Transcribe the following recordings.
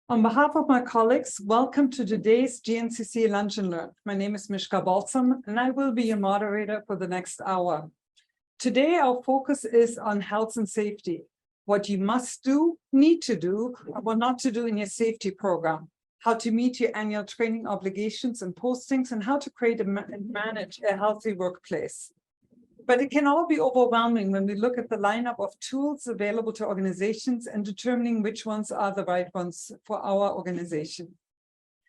On behalf of my colleagues, welcome to today's GNCC Lunch and Learn. My name is Mishka Balsam, and I will be your moderator for the next hour. Today, our focus is on health and safety, what you must do, need to do, or what not to do in your safety program, how to meet your annual training obligations and postings, and how to create and manage a healthy workplace. But it can all be overwhelming when we look at the lineup of tools available to organizations and determining which ones are the right ones for our organization.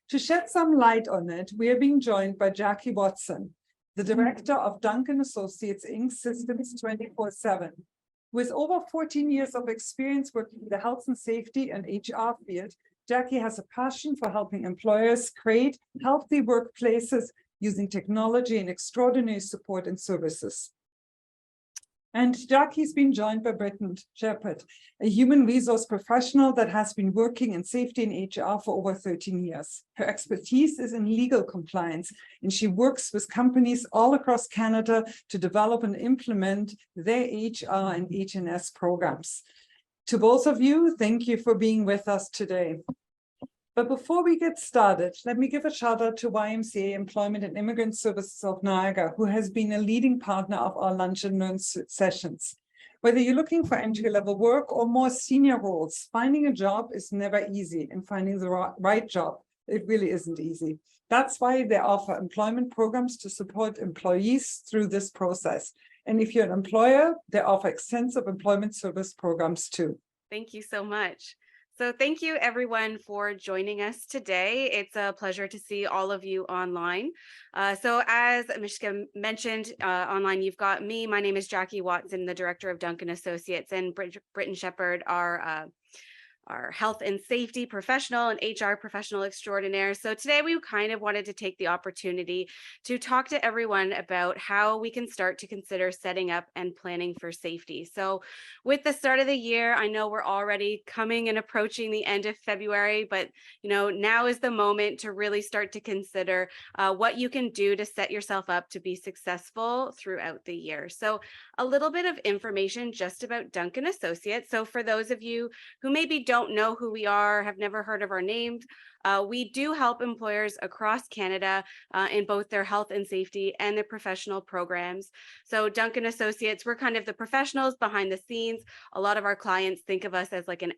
To shed some light on it, we are being joined by Jackie Watson, the director of Duncan Associates Inc. Systems 24/7. With over 14 years of experience working in the health and safety and HR field, Jackie has a passion for helping employers create healthy workplaces using technology and extraordinary support and services. And Jackie's been joined by Britton Sheppard, a human resource professional that has been working in safety and HR for over 13 years. Her expertise is in legal compliance, and she works with companies all across Canada to develop and implement their HR and H&S programs. To both of you, thank you for being with us today. But before we get started, let me give a shout out to YMCA Employment and Immigrant Services of Niagara, who has been a leading partner of our Lunch and Learn sessions. Whether you're looking for entry-level work or more senior roles, finding a job is never easy, and finding the right job, it really isn't easy. That's why they offer employment programs to support employees through this process. And if you're an employer, they offer extensive employment service programs too. Thank you so much. So thank you everyone for joining us today. It's a pleasure to see all of you online. So as Mishka mentioned, online you've got me. My name is Jackie Watson, the director of Duncan Associates, and Britton Sheppard, our health and safety professional and HR professional extraordinaire. So today we kind of wanted to take the opportunity to talk to everyone about how we can start to consider setting up and planning for safety. So with the start of the year, I know we're already coming and approaching the end of February, but now is the moment to really start to consider what you can do to set yourself up to be successful throughout the year. So a little bit of information just about Duncan Associates. So for those of you who maybe don't know who we are, have never heard of our names, we do help employers across Canada in both their health and safety and their professional programs. So Duncan Associates, we're kind of the professionals behind the scenes. A lot of our clients think of us as like an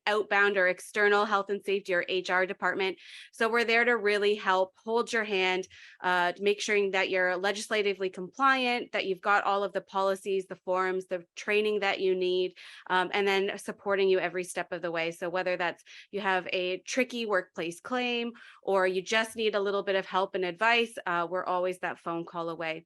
outbound or external health and safety or HR department. So we're there to really help hold your hand, make sure that you're legislatively compliant, that you've got all of the policies, the forms, the training that you need, and then supporting you every step of the way. So whether that's you have a tricky workplace claim or you just need a little bit of help and advice, we're always that phone call away.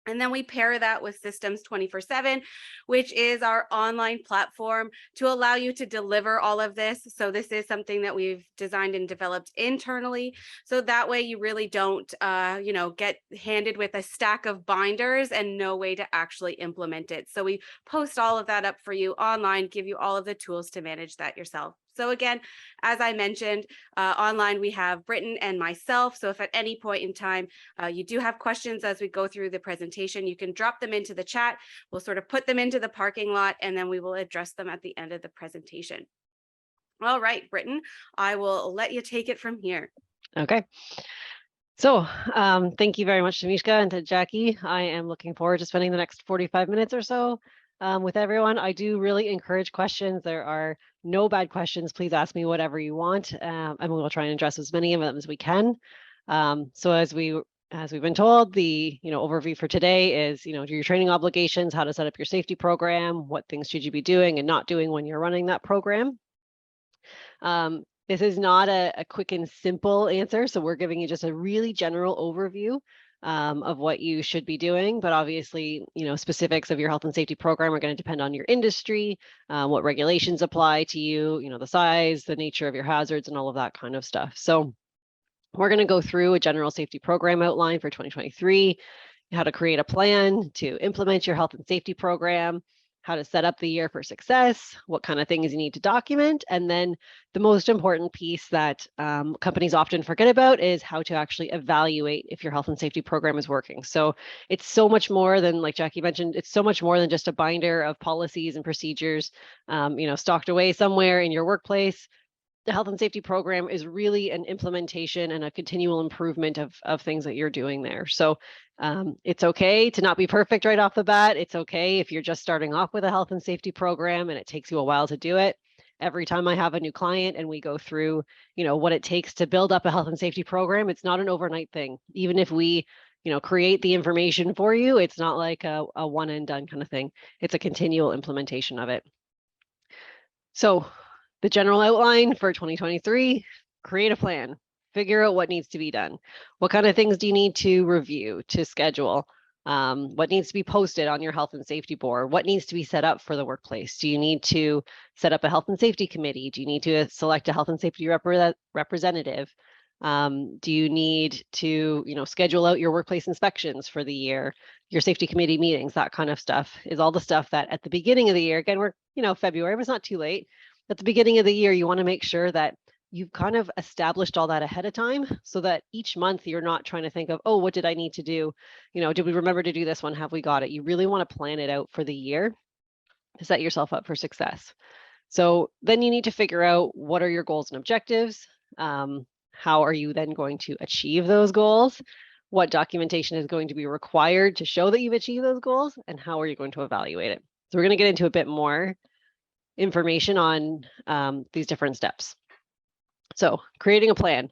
And then we pair that with Systems 24/7, which is our online platform to allow you to deliver all of this. So this is something that we've designed and developed internally. So that way you really don't, get handed with a stack of binders and no way to actually implement it. So we post all of that up for you online, give you all of the tools to manage that yourself. So again, as I mentioned, online we have Britton and myself. So if at any point in time you do have questions as we go through the presentation, you can drop them into the chat. We'll sort of put them into the parking lot and then we will address them at the end of the presentation. All right, Britton, I will let you take it from here. Okay. So thank you very much to Mishka and to Jackie. I am looking forward to spending the next 45 minutes or so with everyone. I do really encourage questions. There are no bad questions. Please ask me whatever you want, and we will try and address as many of them as we can. So as we've been told, the overview for today is your training obligations, how to set up your safety program, what things should you be doing and not doing when you're running that program. This is not a quick and simple answer, so we're giving you just a really general overview of what you should be doing, but obviously, specifics of your health and safety program are going to depend on your industry, what regulations apply to you, the size, the nature of your hazards, and all of that kind of stuff. So we're going to go through a general safety program outline for 2023, how to create a plan to implement your health and safety program, how to set up the year for success, what kind of things you need to document, and then the most important piece that companies often forget about is how to actually evaluate if your health and safety program is working. So it's so much more than, like Jackie mentioned, it's so much more than just a binder of policies and procedures, stocked away somewhere in your workplace. the health and safety program is really an implementation and a continual improvement of things that you're doing there. So it's okay to not be perfect right off the bat. It's okay if you're just starting off with a health and safety program and it takes you a while to do it. Every time I have a new client and we go through, what it takes to build up a health and safety program, it's not an overnight thing. Even if we, create the information for you, it's not like a one and done kind of thing. It's a continual implementation of it. So the general outline for 2023, create a plan, figure out what needs to be done. What kind of things do you need to review, to schedule? What needs to be posted on your health and safety board? What needs to be set up for the workplace? Do you need to set up a health and safety committee? Do you need to select a health and safety representative? Do you need to, schedule out your workplace inspections for the year, your safety committee meetings? That kind of stuff is all the stuff that at the beginning of the year, again, we're, February, but it's not too late. At the beginning of the year, you want to make sure that you've kind of established all that ahead of time so that each month you're not trying to think of, oh, what did I need to do? Did we remember to do this one? Have we got it? You really want to plan it out for the year to set yourself up for success. So then you need to figure out what are your goals and objectives. How are you then going to achieve those goals? What documentation is going to be required to show that you've achieved those goals? And how are you going to evaluate it? So we're going to get into a bit more information on these different steps. So creating a plan,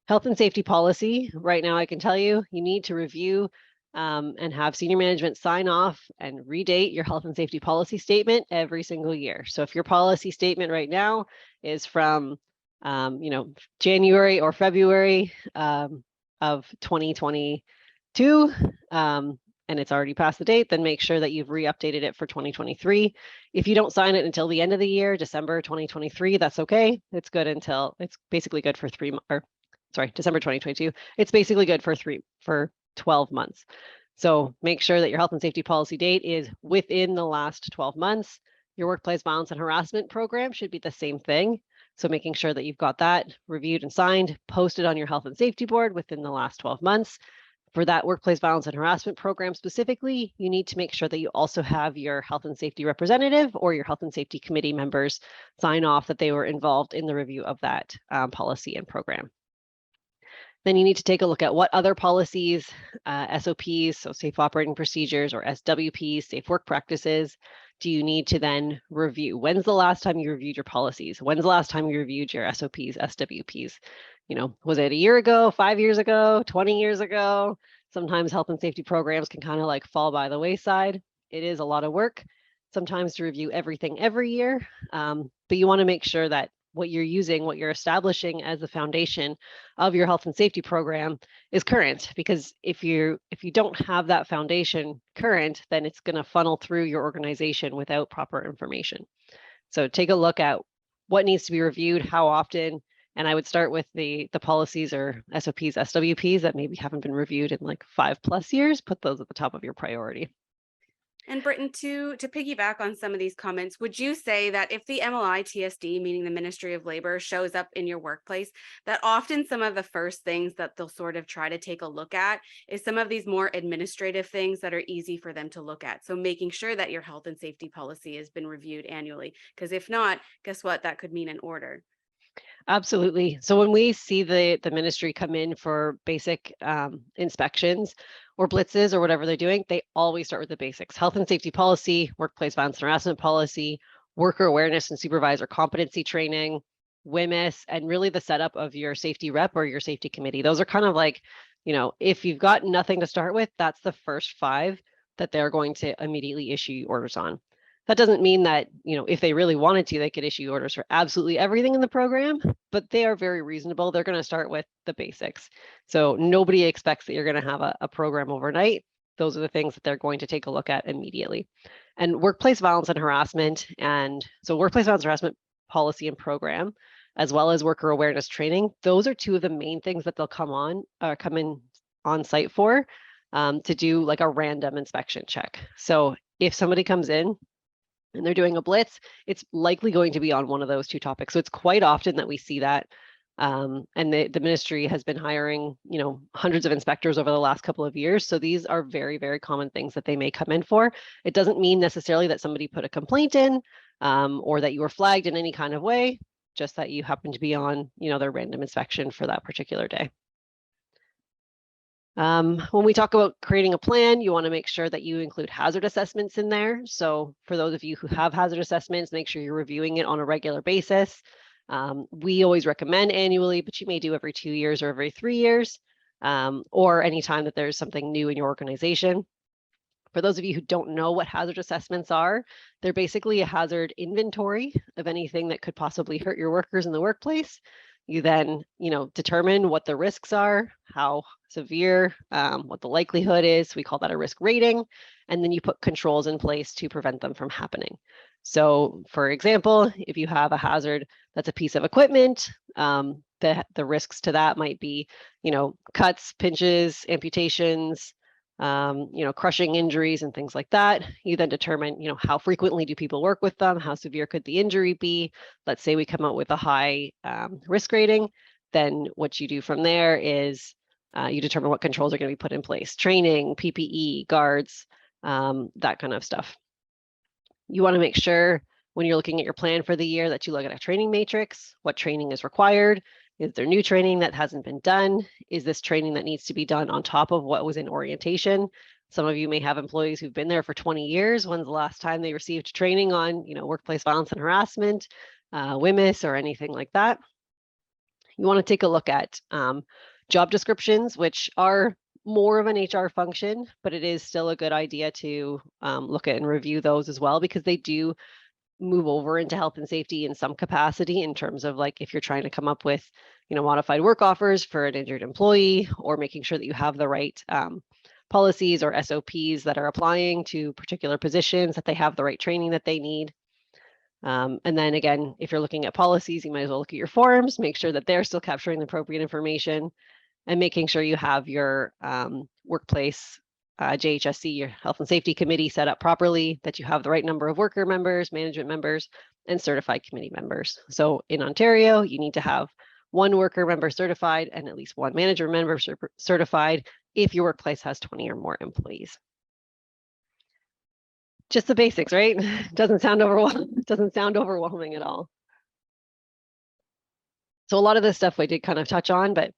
health and safety policy. Right now, I can tell you, you need to review and have senior management sign off and redate your health and safety policy statement every single year. So if your policy statement right now is from, January or February of 2022, and it's already past the date, then make sure that you've re-updated it for 2023. If you don't sign it until the end of the year, December 2023, that's okay. It's good until, it's basically good for December 2022. It's basically good for 12 months. So make sure that your health and safety policy date is within the last 12 months. Your workplace violence and harassment program should be the same thing. So making sure that you've got that reviewed and signed, posted on your health and safety board within the last 12 months. For that workplace violence and harassment program specifically, you need to make sure that you also have your health and safety representative or your health and safety committee members sign off that they were involved in the review of that policy and program. Then you need to take a look at what other policies, SOPs, so safe operating procedures, or SWPs, safe work practices, do you need to then review? When's the last time you reviewed your policies? When's the last time you reviewed your SOPs, SWPs? Was it a year ago, 5 years ago, 20 years ago? Sometimes health and safety programs can kind of like fall by the wayside. It is a lot of work sometimes to review everything every year, but you want to make sure that what you're using, what you're establishing as the foundation of your health and safety program is current, because if you don't have that foundation current, then it's going to funnel through your organization without proper information. So take a look at what needs to be reviewed, how often, and I would start with the policies or SOPs, SWPs that maybe haven't been reviewed in like 5+ years. Put those at the top of your priority. And Britton, to piggyback on some of these comments, would you say that if the MLI TSD, meaning the Ministry of Labor, shows up in your workplace, that often some of the first things that they'll sort of try to take a look at is some of these more administrative things that are easy for them to look at? So making sure that your health and safety policy has been reviewed annually, because if not, guess what? That could mean an order. Absolutely. So when we see the ministry come in for basic inspections or blitzes or whatever they're doing, they always start with the basics: health and safety policy, workplace violence and harassment policy, worker awareness and supervisor competency training, WMIS, and really the setup of your safety rep or your safety committee. Those are kind of like, if you've got nothing to start with, that's the first 5 that they're going to immediately issue orders on. That doesn't mean that, if they really wanted to, they could issue orders for absolutely everything in the program, but they are very reasonable. They're going to start with the basics. So nobody expects that you're going to have a program overnight. Those are the things that they're going to take a look at immediately. And workplace violence and harassment, and so workplace violence and harassment policy and program, as well as worker awareness training, those are 2 of the main things that they'll come in on site for, to do like a random inspection check. So if somebody comes in and they're doing a blitz, it's likely going to be on one of those 2 topics. So it's quite often that we see that. And the ministry has been hiring, hundreds of inspectors over the last couple of years. So these are very, very common things that they may come in for. It doesn't mean necessarily that somebody put a complaint in, or that you were flagged in any kind of way. just that you happen to be on, their random inspection for that particular day. When we talk about creating a plan, you want to make sure that you include hazard assessments in there. So for those of you who have hazard assessments, make sure you're reviewing it on a regular basis. We always recommend annually, but you may do every 2 years or every 3 years, or anytime that there's something new in your organization. For those of you who don't know what hazard assessments are, they're basically a hazard inventory of anything that could possibly hurt your workers in the workplace. You then, determine what the risks are, how severe, what the likelihood is. We call that a risk rating. And then you put controls in place to prevent them from happening. So for example, if you have a hazard that's a piece of equipment, the risks to that might be, cuts, pinches, amputations, crushing injuries and things like that. You then determine, how frequently do people work with them? How severe could the injury be? Let's say we come out with a high risk rating. Then what you do from there is you determine what controls are going to be put in place: training, PPE, guards, that kind of stuff. You want to make sure when you're looking at your plan for the year that you look at a training matrix. What training is required? Is there new training that hasn't been done? Is this training that needs to be done on top of what was in orientation? Some of you may have employees who've been there for 20 years. When's the last time they received training on, workplace violence and harassment, WMIS, or anything like that? You want to take a look at job descriptions, which are more of an HR function, but it is still a good idea to look at and review those as well, because they do move over into health and safety in some capacity, in terms of like if you're trying to come up with, modified work offers for an injured employee, or making sure that you have the right policies or SOPs that are applying to particular positions, that they have the right training that they need. And then again, if you're looking at policies, you might as well look at your forms, make sure that they're still capturing the appropriate information, and making sure you have your workplace JHSC, your health and safety committee, set up properly, that you have the right number of worker members, management members, and certified committee members. So in Ontario, you need to have 1 worker member certified and at least 1 manager member certified if your workplace has 20 or more employees. Just the basics, right? Doesn't sound overwhelming at all. So a lot of this stuff we did kind of touch on, but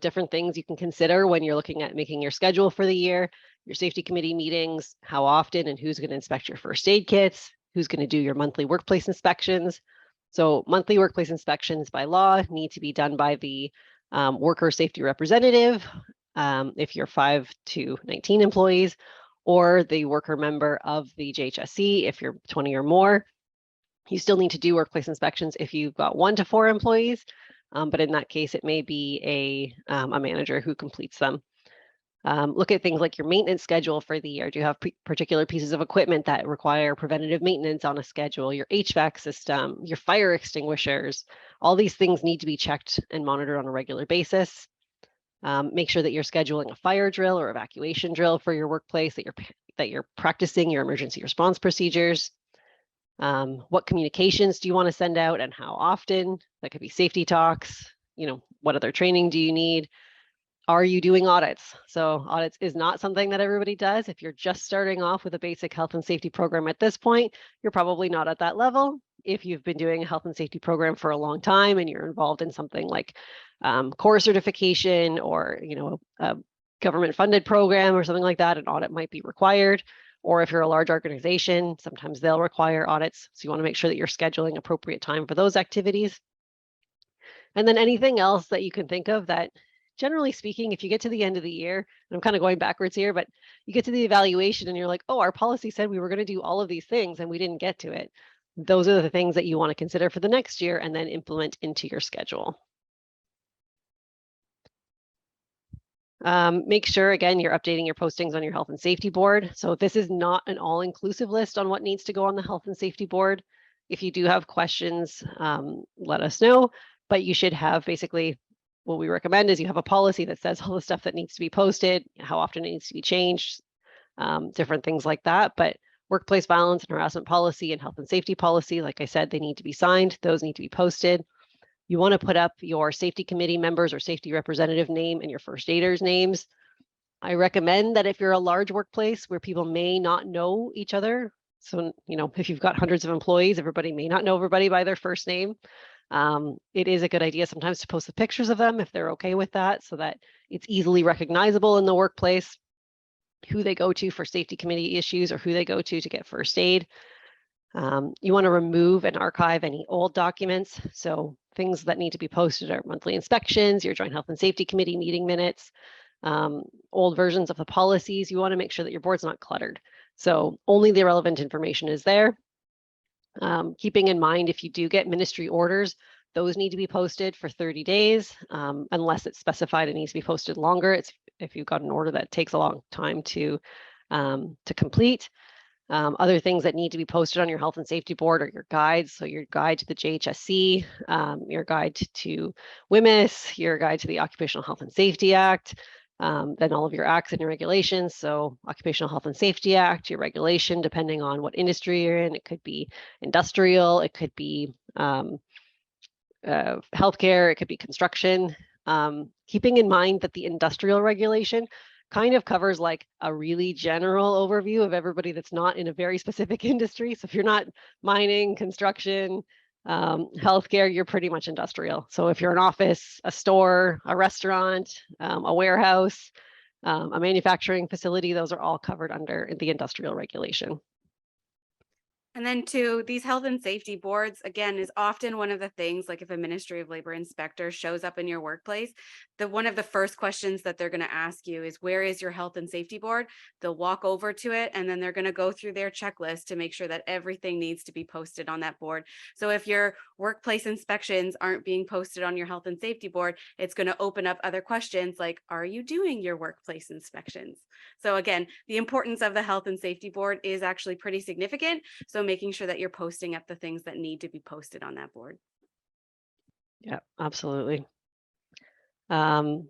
different things you can consider when you're looking at making your schedule for the year, your safety committee meetings, how often and who's going to inspect your first aid kits, who's going to do your monthly workplace inspections. So monthly workplace inspections by law need to be done by the worker safety representative, if you're 5 to 19 employees, or the worker member of the JHSC if you're 20 or more. You still need to do workplace inspections if you've got 1 to 4 employees. But in that case, it may be a manager who completes them. Look at things like your maintenance schedule for the year. Do you have particular pieces of equipment that require preventative maintenance on a schedule? Your HVAC system, your fire extinguishers, all these things need to be checked and monitored on a regular basis. Make sure that you're scheduling a fire drill or evacuation drill for your workplace, that you're practicing your emergency response procedures. What communications do you want to send out and how often? That could be safety talks. What other training do you need? Are you doing audits? So audits is not something that everybody does. If you're just starting off with a basic health and safety program at this point, you're probably not at that level. If you've been doing a health and safety program for a long time and you're involved in something like core certification or a government funded program or something like that, an audit might be required. Or if you're a large organization, sometimes they'll require audits. So you want to make sure that you're scheduling appropriate time for those activities. And then anything else that you can think of that, generally speaking, if you get to the end of the year, and I'm kind of going backwards here, but you get to the evaluation and you're like, oh, our policy said we were going to do all of these things and we didn't get to it. Those are the things that you want to consider for the next year and then implement into your schedule. Make sure, again, you're updating your postings on your health and safety board. So this is not an all-inclusive list on what needs to go on the health and safety board. If you do have questions, let us know, but you should have basically what we recommend is you have a policy that says all the stuff that needs to be posted, how often it needs to be changed, different things like that. But workplace violence and harassment policy and health and safety policy, like I said, they need to be signed. Those need to be posted. You want to put up your safety committee members or safety representative name and your first aiders names. I recommend that if you're a large workplace where people may not know each other, so if you've got hundreds of employees, everybody may not know everybody by their first name. It is a good idea sometimes to post the pictures of them if they're okay with that, so that it's easily recognizable in the workplace who they go to for safety committee issues or who they go to get first aid. You want to remove and archive any old documents. So things that need to be posted are monthly inspections, your joint health and safety committee meeting minutes, old versions of the policies. You want to make sure that your board's not cluttered. So only the relevant information is there. Keeping in mind, if you do get ministry orders, those need to be posted for 30 days, unless it's specified it needs to be posted longer. If you've got an order that takes a long time to complete. Other things that need to be posted on your health and safety board are your guides. So your guide to the JHSC, your guide to WMIS, your guide to the Occupational Health and Safety Act, then all of your acts and your regulations. So Occupational Health and Safety Act, your regulation, depending on what industry you're in, it could be industrial, it could be healthcare, it could be construction. Keeping in mind that the industrial regulation kind of covers like a really general overview of everybody that's not in a very specific industry. So if you're not mining, construction, healthcare, you're pretty much industrial. So if you're an office, a store, a restaurant, a warehouse, a manufacturing facility, those are all covered under the industrial regulation. And then to these health and safety boards, again, is often one of the things, like if a Ministry of Labor inspector shows up in your workplace, one of the first questions that they're going to ask you is, where is your health and safety board? They'll walk over to it, and then they're going to go through their checklist to make sure that everything needs to be posted on that board. So if your workplace inspections aren't being posted on your health and safety board, it's going to open up other questions like, are you doing your workplace inspections? So again, the importance of the health and safety board is actually pretty significant. So making sure that you're posting up the things that need to be posted on that board. Yeah, absolutely. So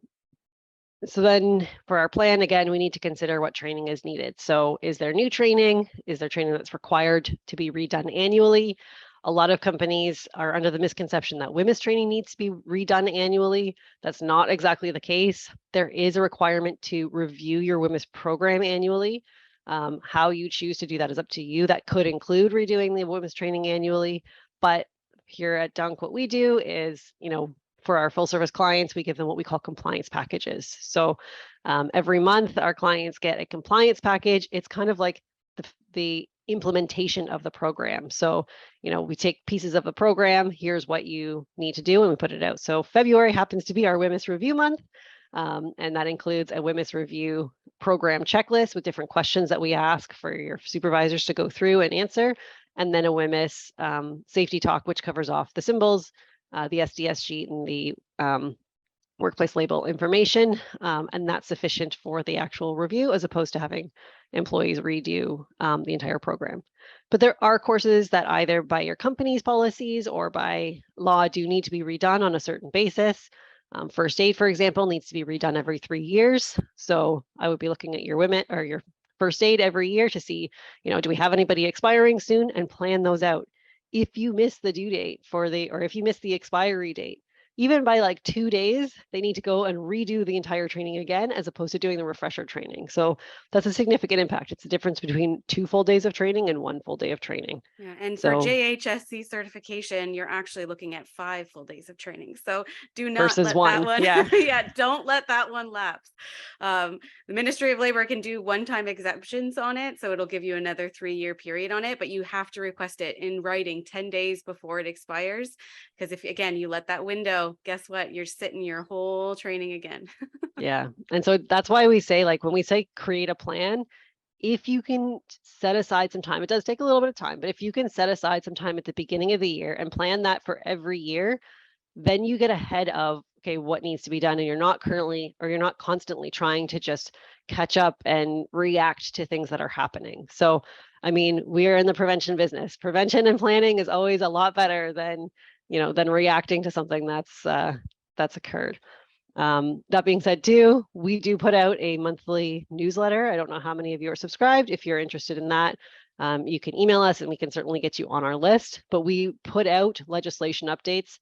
then for our plan, again, we need to consider what training is needed. So is there new training? Is there training that's required to be redone annually? A lot of companies are under the misconception that WMIS training needs to be redone annually. That's not exactly the case. There is a requirement to review your WMIS program annually. How you choose to do that is up to you. That could include redoing the WMIS training annually, but here at Dunk, what we do is, for our full service clients, we give them what we call compliance packages. So every month our clients get a compliance package. It's kind of like the implementation of the program. So, we take pieces of the program, here's what you need to do, and we put it out. So February happens to be our WMIS review month. And that includes a WMIS review program checklist with different questions that we ask for your supervisors to go through and answer. And then a WMIS safety talk, which covers off the symbols, the SDS sheet, and the workplace label information. And that's sufficient for the actual review, as opposed to having employees redo the entire program. But there are courses that either by your company's policies or by law do need to be redone on a certain basis. First aid, for example, needs to be redone every 3 years. So I would be looking at your WMIS or your first aid every year to see, do we have anybody expiring soon, and plan those out. If you miss the due date or if you miss the expiry date, even by like 2 days, they need to go and redo the entire training again, as opposed to doing the refresher training. So that's a significant impact. It's the difference between 2 full days of training and 1 full day of training. Yeah, and for JHSC certification, you're actually looking at 5 full days of training. So do not let that one, yeah, don't let that one lapse. The Ministry of Labor can do one-time exemptions on it, so it'll give you another 3-year period on it, but you have to request it in writing 10 days before it expires. Because if, again, you let that window, guess what? You're sitting your whole training again. Yeah. And so that's why we say, like, when we say create a plan, if you can set aside some time, it does take a little bit of time, but if you can set aside some time at the beginning of the year and plan that for every year, then you get ahead of, okay, what needs to be done. And you're not constantly trying to just catch up and react to things that are happening. So, I mean, we're in the prevention business. Prevention and planning is always a lot better than reacting to something that's occurred. That being said, too, we do put out a monthly newsletter. I don't know how many of you are subscribed. If you're interested in that, you can email us and we can certainly get you on our list. But we put out legislation updates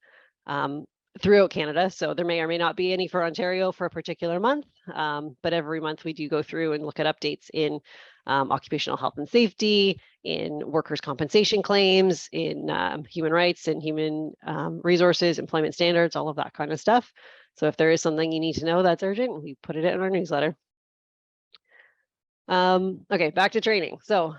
throughout Canada. So there may or may not be any for Ontario for a particular month, but every month we do go through and look at updates in occupational health and safety, in workers' compensation claims, in human rights and human resources, employment standards, all of that kind of stuff. So if there is something you need to know that's urgent, we put it in our newsletter. Okay, back to training. So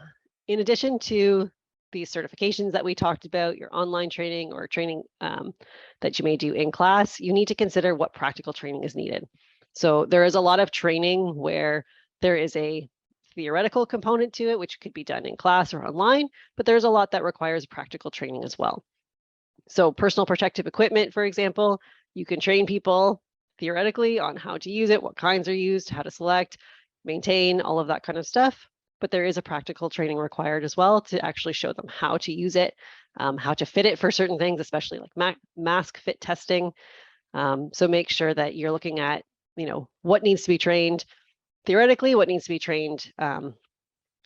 in addition to these certifications that we talked about, your online training or training that you may do in class, you need to consider what practical training is needed. So there is a lot of training where there is a theoretical component to it, which could be done in class or online, but there's a lot that requires practical training as well. So personal protective equipment, for example, you can train people theoretically on how to use it, what kinds are used, how to select, maintain, all of that kind of stuff. But there is a practical training required as well to actually show them how to use it, how to fit it for certain things, especially like mask fit testing. So make sure that you're looking at, what needs to be trained theoretically, what needs to be trained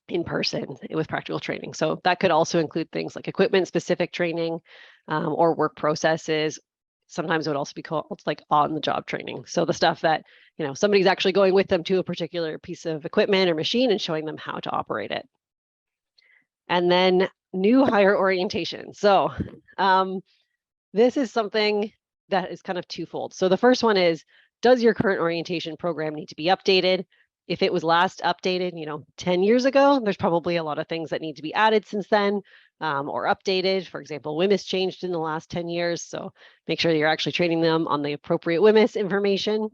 in person with practical training. So that could also include things like equipment specific training or work processes. Sometimes it would also be called like on the job training. So the stuff that, somebody's actually going with them to a particular piece of equipment or machine and showing them how to operate it. And then new hire orientation. So this is something that is kind of twofold. So the first one is, does your current orientation program need to be updated? If it was last updated, 10 years ago, there's probably a lot of things that need to be added since then or updated. For example, WMIS changed in the last 10 years. So make sure you're actually training them on the appropriate WMIS information.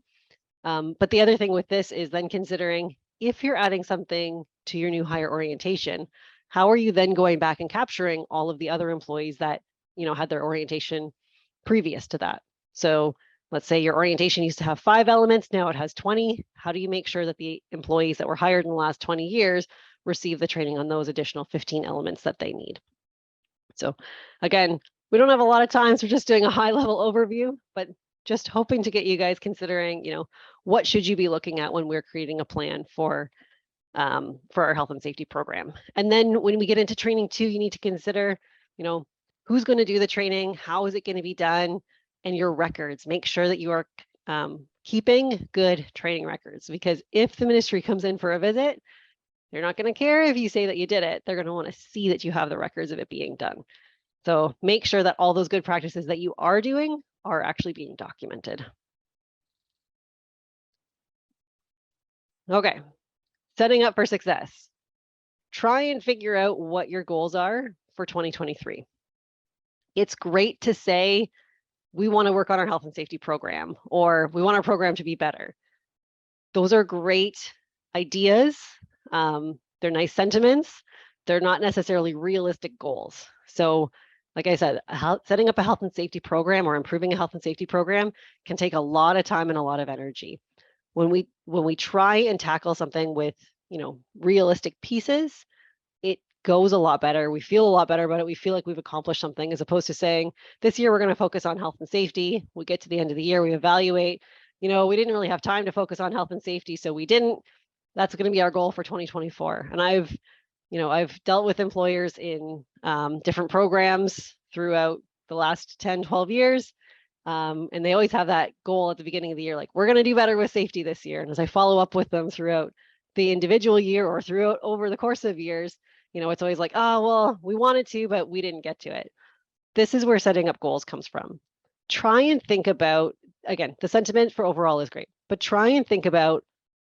But the other thing with this is then considering if you're adding something to your new hire orientation, how are you then going back and capturing all of the other employees that, had their orientation previous to that? So let's say your orientation used to have 5 elements, now it has 20. How do you make sure that the employees that were hired in the last 20 years receive the training on those additional 15 elements that they need? So again, we don't have a lot of time, so we're just doing a high level overview, but just hoping to get you guys considering, what should you be looking at when we're creating a plan for our health and safety program. And then when we get into training too, you need to consider, who's going to do the training, how is it going to be done, and your records. Make sure that you are keeping good training records, because if the ministry comes in for a visit, they're not going to care if you say that you did it. They're going to want to see that you have the records of it being done. So make sure that all those good practices that you are doing are actually being documented. Okay, setting up for success. Try and figure out what your goals are for 2023. It's great to say, we want to work on our health and safety program, or we want our program to be better. Those are great ideas. They're nice sentiments. They're not necessarily realistic goals. So like I said, setting up a health and safety program or improving a health and safety program can take a lot of time and a lot of energy. When we try and tackle something with, realistic pieces, it goes a lot better. We feel a lot better about it. We feel like we've accomplished something, as opposed to saying, this year we're going to focus on health and safety. We get to the end of the year, we evaluate, we didn't really have time to focus on health and safety, so we didn't. That's going to be our goal for 2024. And I've dealt with employers in different programs throughout the last 10, 12 years. And they always have that goal at the beginning of the year, like, we're going to do better with safety this year. And as I follow up with them throughout the individual year or throughout over the course of years, it's always like, oh, well, we wanted to, but we didn't get to it. This is where setting up goals comes from. Try and think about, again, the sentiment for overall is great, but try and think about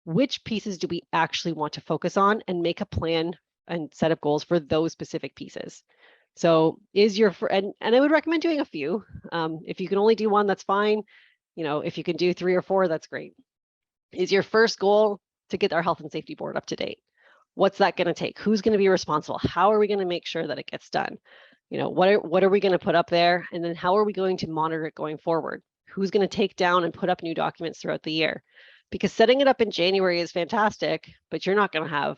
which pieces do we actually want to focus on and make a plan and set up goals for those specific pieces. So and I would recommend doing a few. If you can only do one, that's fine. If you can do 3 or 4, that's great. Is your first goal to get our health and safety board up to date? What's that going to take? Who's going to be responsible? How are we going to make sure that it gets done? What are we going to put up there? And then how are we going to monitor it going forward? Who's going to take down and put up new documents throughout the year? Because setting it up in January is fantastic, but you're not going to have,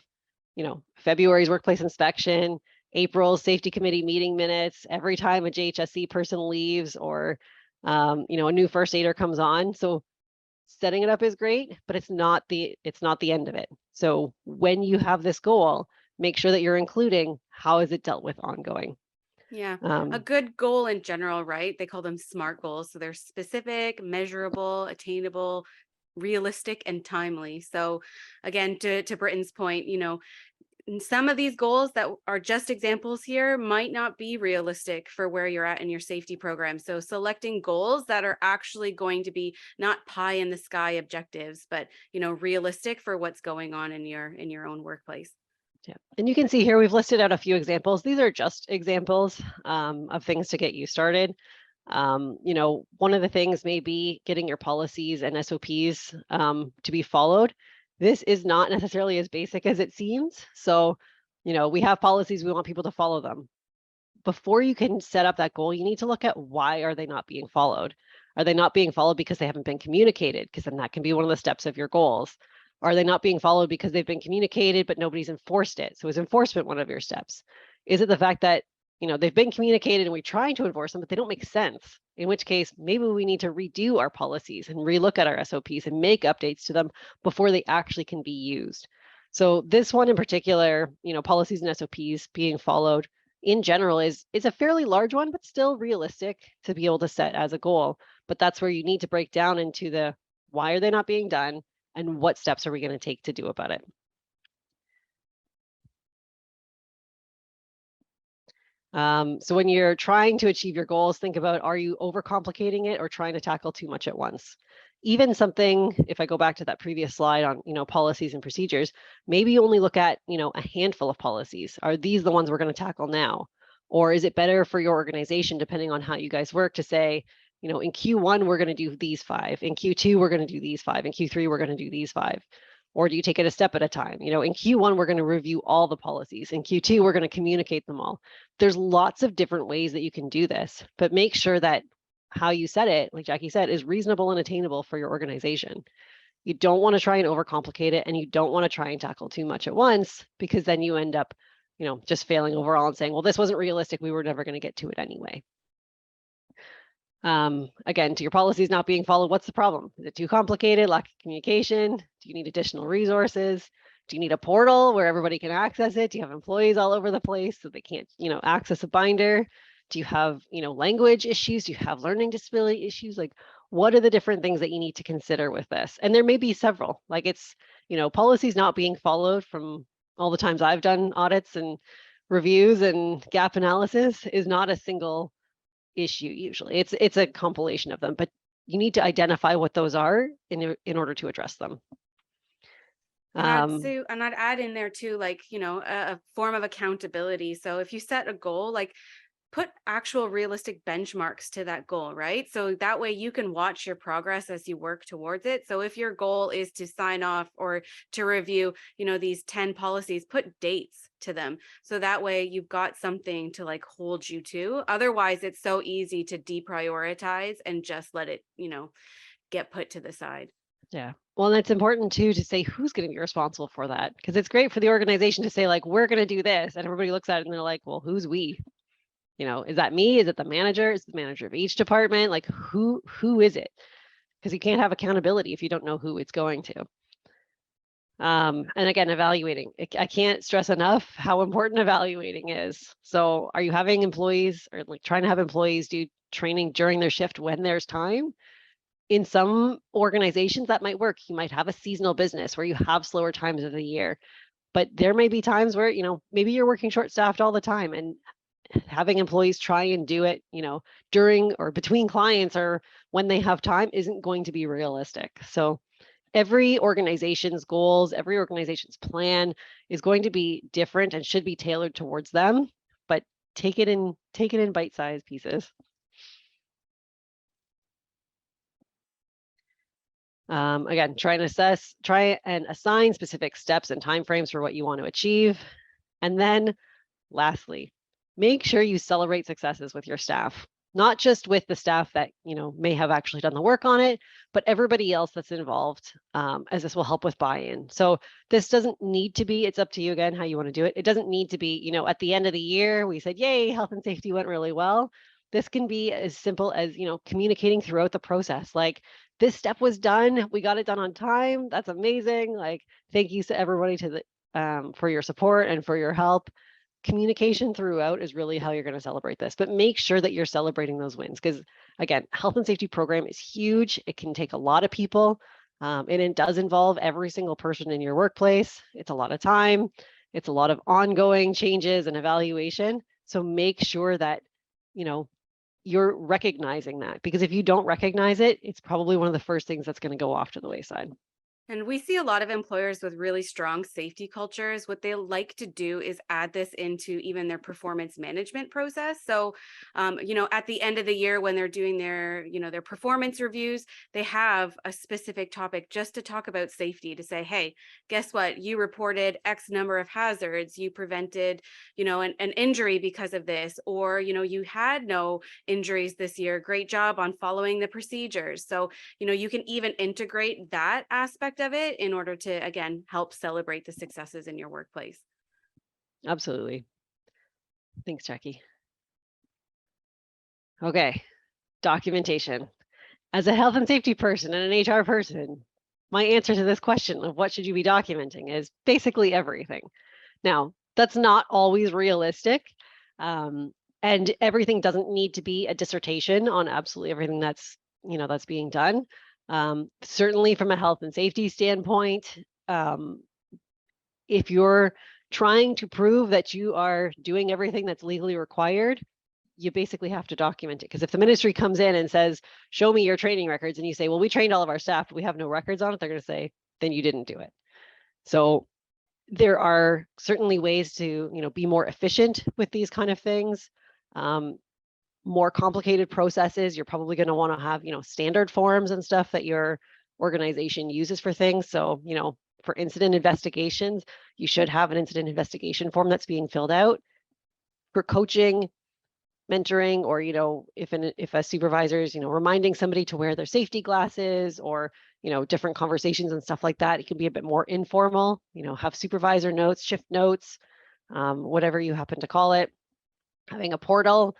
February's workplace inspection, April's safety committee meeting minutes, every time a JHSC person leaves or, a new first aider comes on. So setting it up is great, but it's not the end of it. So when you have this goal, make sure that you're including how is it dealt with ongoing. Yeah, a good goal in general, right? They call them SMART goals. So they're specific, measurable, attainable, realistic, and timely. So again, to Britton's point, and some of these goals that are just examples here might not be realistic for where you're at in your safety program. So selecting goals that are actually going to be not pie in the sky objectives, but realistic for what's going on in your own workplace. Yeah, and you can see here we've listed out a few examples. These are just examples of things to get you started. One of the things may be getting your policies and SOPs to be followed. This is not necessarily as basic as it seems. So, we have policies, we want people to follow them. Before you can set up that goal, you need to look at why are they not being followed? Are they not being followed because they haven't been communicated? Because then that can be one of the steps of your goals. Are they not being followed because they've been communicated, but nobody's enforced it? So is enforcement one of your steps? Is it the fact that, they've been communicated and we're trying to enforce them, but they don't make sense? In which case, maybe we need to redo our policies and relook at our SOPs and make updates to them before they actually can be used. So this one in particular, policies and SOPs being followed in general is a fairly large one, but still realistic to be able to set as a goal. But that's where you need to break down into the why are they not being done and what steps are we going to take to do about it. So when you're trying to achieve your goals, think about, are you overcomplicating it or trying to tackle too much at once? Even something, if I go back to that previous slide on, policies and procedures, maybe you only look at, a handful of policies. Are these the ones we're going to tackle now? Or is it better for your organization, depending on how you guys work, to say, in Q1, we're going to do these 5. In Q2, we're going to do these 5. In Q3, we're going to do these 5. Or do you take it a step at a time? In Q1, we're going to review all the policies. In Q2, we're going to communicate them all. There's lots of different ways that you can do this, but make sure that how you set it, like Jackie said, is reasonable and attainable for your organization. You don't want to try and overcomplicate it, and you don't want to try and tackle too much at once, because then you end up, just failing overall and saying, well, this wasn't realistic. We were never going to get to it anyway. Again, to your policies not being followed, what's the problem? Is it too complicated? Lack of communication? Do you need additional resources? Do you need a portal where everybody can access it? Do you have employees all over the place so they can't, access a binder? Do you have, language issues? Do you have learning disability issues? Like, what are the different things that you need to consider with this? And there may be several. Like, it's, policies not being followed from all the times I've done audits and reviews and gap analysis is not a single issue. Usually it's a compilation of them, but you need to identify what those are in order to address them. And I'd add in there too, like, a form of accountability. So if you set a goal, like, put actual realistic benchmarks to that goal, right? So that way you can watch your progress as you work towards it. So if your goal is to sign off or to review, these 10 policies, put dates to them. So that way you've got something to like hold you to. Otherwise, it's so easy to deprioritize and just let it, get put to the side. Yeah. Well, and it's important too to say who's going to be responsible for that, because it's great for the organization to say, like, we're going to do this, and everybody looks at it and they're like, well, who's we? Is that me? Is it the manager? Is it the manager of each department? Like, who is it? Because you can't have accountability if you don't know who it's going to. And again, evaluating. I can't stress enough how important evaluating is. So are you having employees, or like trying to have employees do training during their shift when there's time? In some organizations that might work. You might have a seasonal business where you have slower times of the year, but there may be times where, maybe you're working short-staffed all the time, and having employees try and do it, during or between clients or when they have time isn't going to be realistic. So every organization's goals, every organization's plan is going to be different and should be tailored towards them, but take it in bite-sized pieces. Again, try and assign specific steps and timeframes for what you want to achieve. And then lastly, make sure you celebrate successes with your staff, not just with the staff that, may have actually done the work on it, but everybody else that's involved, as this will help with buy-in. So this doesn't need to be, it's up to you again, how you want to do it. It doesn't need to be, at the end of the year, we said, yay, health and safety went really well. This can be as simple as, communicating throughout the process. Like, this step was done. We got it done on time. That's amazing. Like, thank you to everybody for your support and for your help. communication throughout is really how you're going to celebrate this, but make sure that you're celebrating those wins. Because again, health and safety program is huge. It can take a lot of people, and it does involve every single person in your workplace. It's a lot of time. It's a lot of ongoing changes and evaluation. So make sure that, you're recognizing that, because if you don't recognize it, it's probably one of the first things that's going to go off to the wayside. And we see a lot of employers with really strong safety cultures. What they like to do is add this into even their performance management process. So, at the end of the year, when they're doing their performance reviews, they have a specific topic just to talk about safety, to say, hey, guess what? You reported X number of hazards. You prevented, an injury because of this, or, you had no injuries this year. Great job on following the procedures. So, you can even integrate that aspect of it in order to, again, help celebrate the successes in your workplace. Absolutely. Thanks, Jackie. Okay, documentation. As a health and safety person and an HR person, my answer to this question of what should you be documenting is basically everything. Now, that's not always realistic, and everything doesn't need to be a dissertation on absolutely everything that's being done. Certainly from a health and safety standpoint, if you're trying to prove that you are doing everything that's legally required, you basically have to document it. Because if the ministry comes in and says, show me your training records, and you say, well, we trained all of our staff, but we have no records on it, they're going to say, then you didn't do it. So there are certainly ways to, be more efficient with these kind of things. More complicated processes, you're probably going to want to have, standard forms and stuff that your organization uses for things. So, for incident investigations, you should have an incident investigation form that's being filled out. For coaching, mentoring, or, if a supervisor is, reminding somebody to wear their safety glasses, or, different conversations and stuff like that, it can be a bit more informal, have supervisor notes, shift notes, whatever you happen to call it. Having a portal,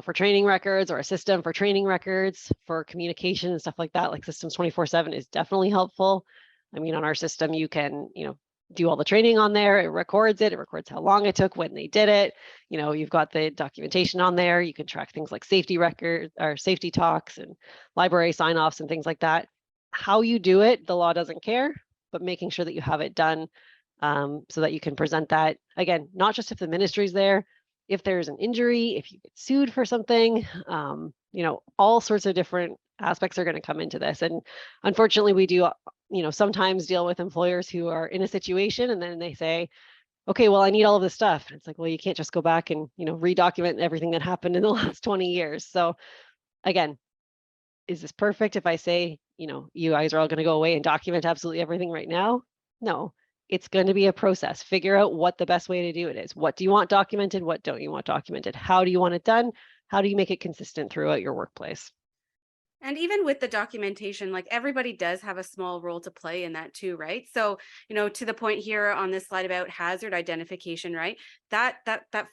for training records, or a system for training records, for communication and stuff like that, like Systems 24/7 is definitely helpful. I mean, on our system, you can, do all the training on there. It records how long it took, when they did it. You've got the documentation on there. You can track things like safety records or safety talks and library sign-offs and things like that. How you do it, the law doesn't care, but making sure that you have it done so that you can present that. Again, not just if the ministry's there, if there's an injury, if you get sued for something, all sorts of different aspects are going to come into this. And unfortunately, we do, sometimes deal with employers who are in a situation and then they say, okay, well, I need all of this stuff. And it's like, well, you can't just go back and, redocument everything that happened in the last 20 years. So again, is this perfect if I say, you guys are all going to go away and document absolutely everything right now? No. It's going to be a process. Figure out what the best way to do it is. What do you want documented? What don't you want documented? How do you want it done? How do you make it consistent throughout your workplace? And even with the documentation, like, everybody does have a small role to play in that too, right? So, to the point here on this slide about hazard identification, right? That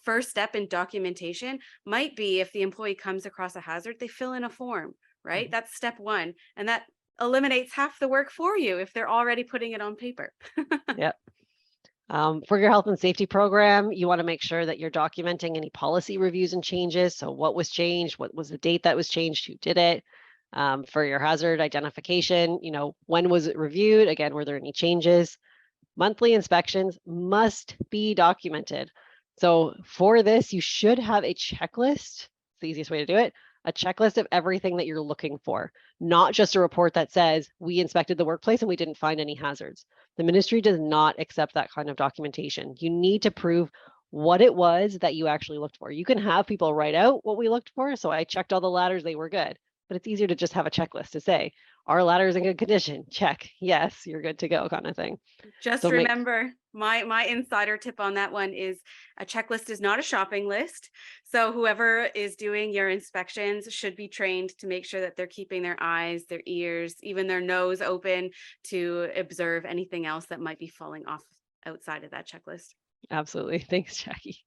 first step in documentation might be, if the employee comes across a hazard, they fill in a form, right? Mm-hmm. That's step one. And that eliminates half the work for you if they're already putting it on paper. Yep. For your health and safety program, you want to make sure that you're documenting any policy reviews and changes. So what was changed? What was the date that was changed? Who did it? For your hazard identification, when was it reviewed? Again, were there any changes? Monthly inspections must be documented. So for this, you should have a checklist. It's the easiest way to do it. A checklist of everything that you're looking for, not just a report that says we inspected the workplace and we didn't find any hazards. The ministry does not accept that kind of documentation. You need to prove what it was that you actually looked for. You can have people write out what we looked for. So I checked all the ladders, they were good. But it's easier to just have a checklist to say, are ladders in good condition? Check. Yes, you're good to go, kind of thing. Just so remember, my insider tip on that one is, a checklist is not a shopping list. So whoever is doing your inspections should be trained to make sure that they're keeping their eyes, their ears, even their nose open to observe anything else that might be falling off outside of that checklist. Absolutely. Thanks, Jackie.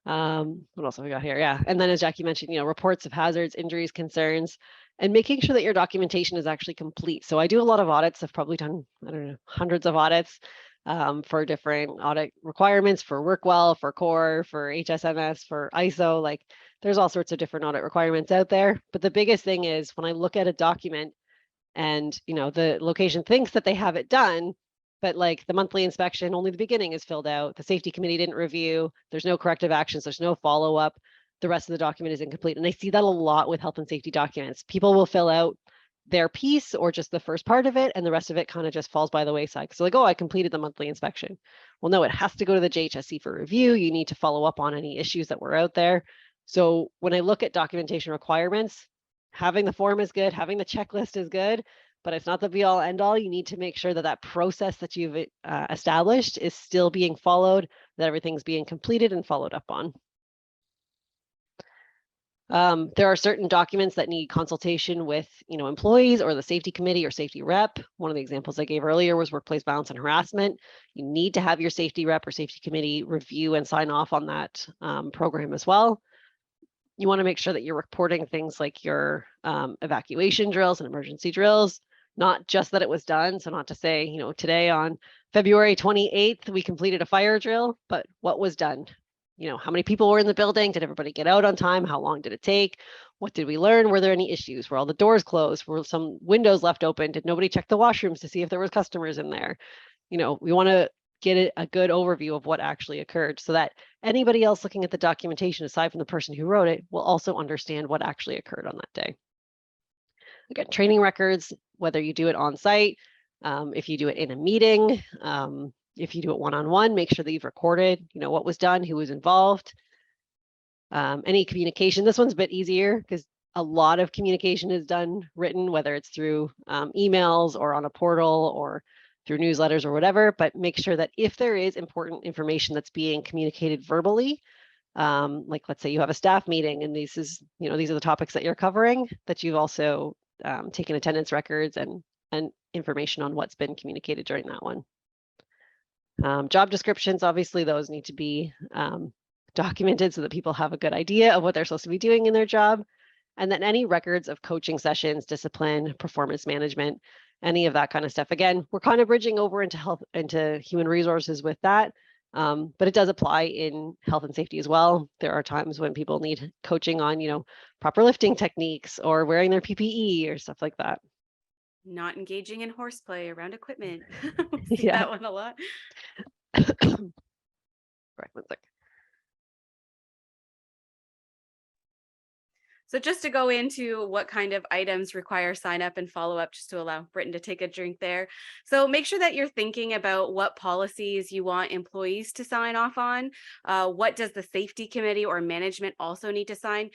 What else have we got here? Yeah. And then, as Jackie mentioned, reports of hazards, injuries, concerns, and making sure that your documentation is actually complete. So I do a lot of audits. I've probably done, hundreds of audits. for different audit requirements for WorkWell, for CORE, for HSMS, for ISO. Like there's all sorts of different audit requirements out there. But the biggest thing is when I look at a document and, the location thinks that they have it done, but like the monthly inspection, only the beginning is filled out. The safety committee didn't review. There's no corrective actions. There's no follow-up. The rest of the document is incomplete. And I see that a lot with health and safety documents. People will fill out their piece or just the first part of it, and the rest of it kind of just falls by the wayside. So like, oh, I completed the monthly inspection. Well, no, it has to go to the JHSC for review. You need to follow up on any issues that were out there. So when I look at documentation requirements, having the form is good, having the checklist is good, but it's not the be all end all. You need to make sure that that process that you've established is still being followed, that everything's being completed and followed up on. There are certain documents that need consultation with, employees or the safety committee or safety rep. One of the examples I gave earlier was workplace violence and harassment. You need to have your safety rep or safety committee review and sign off on that program as well. You want to make sure that you're reporting things like your evacuation drills and emergency drills, not just that it was done. So not to say, today on February 28th, we completed a fire drill, but what was done? How many people were in the building? Did everybody get out on time? How long did it take? What did we learn? Were there any issues? Were all the doors closed? Were some windows left open? Did nobody check the washrooms to see if there was customers in there? We want to get a good overview of what actually occurred so that anybody else looking at the documentation, aside from the person who wrote it, will also understand what actually occurred on that day. Again, training records, whether you do it on site, if you do it in a meeting, if you do it one-on-one, make sure that you've recorded, what was done, who was involved. Any communication, this one's a bit easier because a lot of communication is done written, whether it's through emails or on a portal or through newsletters or whatever, but make sure that if there is important information that's being communicated verbally, like let's say you have a staff meeting and these are the topics that you're covering, that you've also taken attendance records and information on what's been communicated during that one. Job descriptions, obviously those need to be documented so that people have a good idea of what they're supposed to be doing in their job. And then any records of coaching sessions, discipline, performance management, any of that kind of stuff. Again, we're kind of bridging over into human resources with that, but it does apply in health and safety as well. There are times when people need coaching on, proper lifting techniques or wearing their PPE or stuff like that. Not engaging in horseplay around equipment. We see that one a lot. Correct, 1 sec. So just to go into what kind of items require sign up and follow up, just to allow Britton to take a drink there. So make sure that you're thinking about what policies you want employees to sign off on. What does the safety committee or management also need to sign?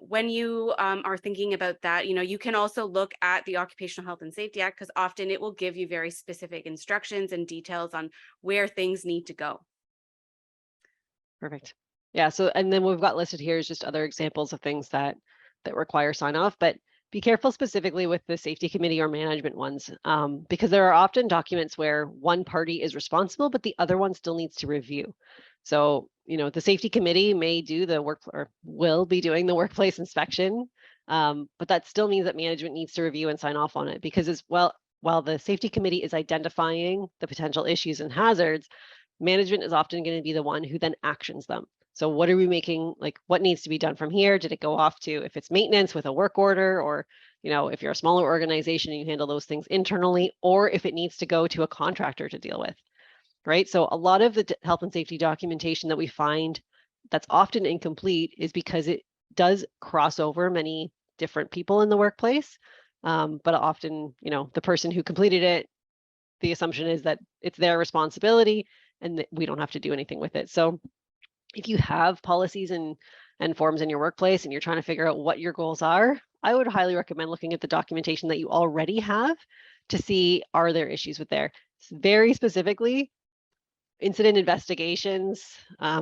When you are thinking about that, you can also look at the Occupational Health and Safety Act, because often it will give you very specific instructions and details on where things need to go. Perfect. Yeah, so and then we've got listed here is just other examples of things that require sign off, but be careful specifically with the safety committee or management ones, because there are often documents where one party is responsible, but the other one still needs to review. So, the safety committee may do the work or will be doing the workplace inspection, but that still means that management needs to review and sign off on it, because as well, while the safety committee is identifying the potential issues and hazards, management is often going to be the one who then actions them. So what are we making, like what needs to be done from here? Did it go off to, if it's maintenance with a work order, or, if you're a smaller organization and you handle those things internally, or if it needs to go to a contractor to deal with, right? So a lot of the health and safety documentation that we find that's often incomplete is because it does cross over many different people in the workplace. But often, the person who completed it, the assumption is that it's their responsibility and that we don't have to do anything with it. So if you have policies and forms in your workplace and you're trying to figure out what your goals are, I would highly recommend looking at the documentation that you already have to see, are there issues with there? Very specifically, incident investigations,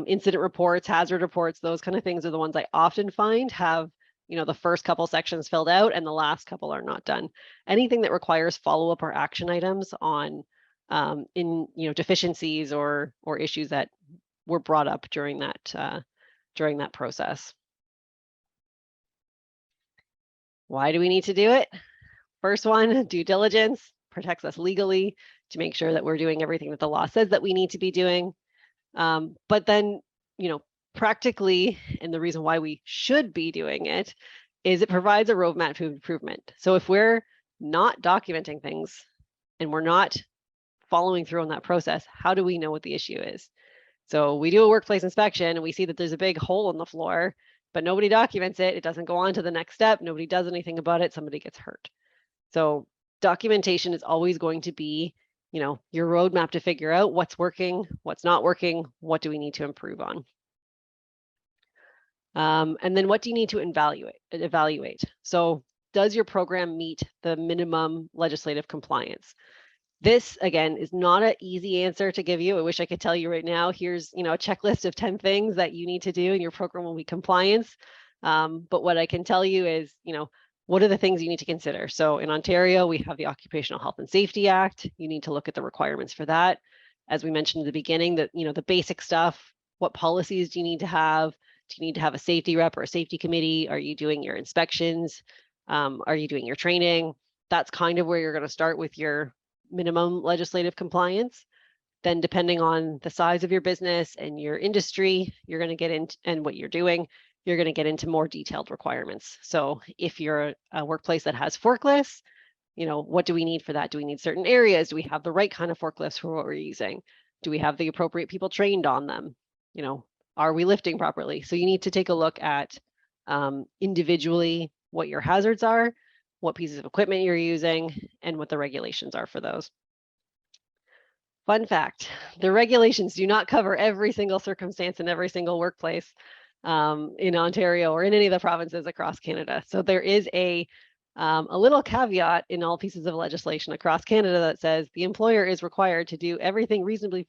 incident reports, hazard reports, those kind of things are the ones I often find have, the first couple sections filled out and the last couple are not done. Anything that requires follow-up or action items on deficiencies or issues that were brought up during that process. Why do we need to do it? First one, due diligence protects us legally. to make sure that we're doing everything that the law says that we need to be doing. But then, practically, and the reason why we should be doing it is it provides a roadmap to improvement. So if we're not documenting things and we're not following through on that process, how do we know what the issue is? So we do a workplace inspection and we see that there's a big hole in the floor, but nobody documents it. It doesn't go on to the next step. Nobody does anything about it. Somebody gets hurt. So documentation is always going to be, your roadmap to figure out what's working, what's not working, what do we need to improve on. And then what do you need to evaluate? So does your program meet the minimum legislative compliance? This, again, is not an easy answer to give you. I wish I could tell you right now, here's, a checklist of 10 things that you need to do and your program will be compliance. But what I can tell you is, what are the things you need to consider? So in Ontario, we have the Occupational Health and Safety Act. You need to look at the requirements for that. As we mentioned in the beginning, that, the basic stuff, what policies do you need to have? Do you need to have a safety rep or a safety committee? Are you doing your inspections? Are you doing your training? That's kind of where you're going to start with your minimum legislative compliance. Then depending on the size of your business and your industry, you're going to get into, and what you're doing, you're going to get into more detailed requirements. So if you're a workplace that has forklifts, what do we need for that? Do we need certain areas? Do we have the right kind of forklifts for what we're using? Do we have the appropriate people trained on them? Are we lifting properly? So you need to take a look at individually what your hazards are, what pieces of equipment you're using, and what the regulations are for those. Fun fact, the regulations do not cover every single circumstance in every single workplace in Ontario or in any of the provinces across Canada. So there is a little caveat in all pieces of legislation across Canada that says the employer is required to do everything reasonably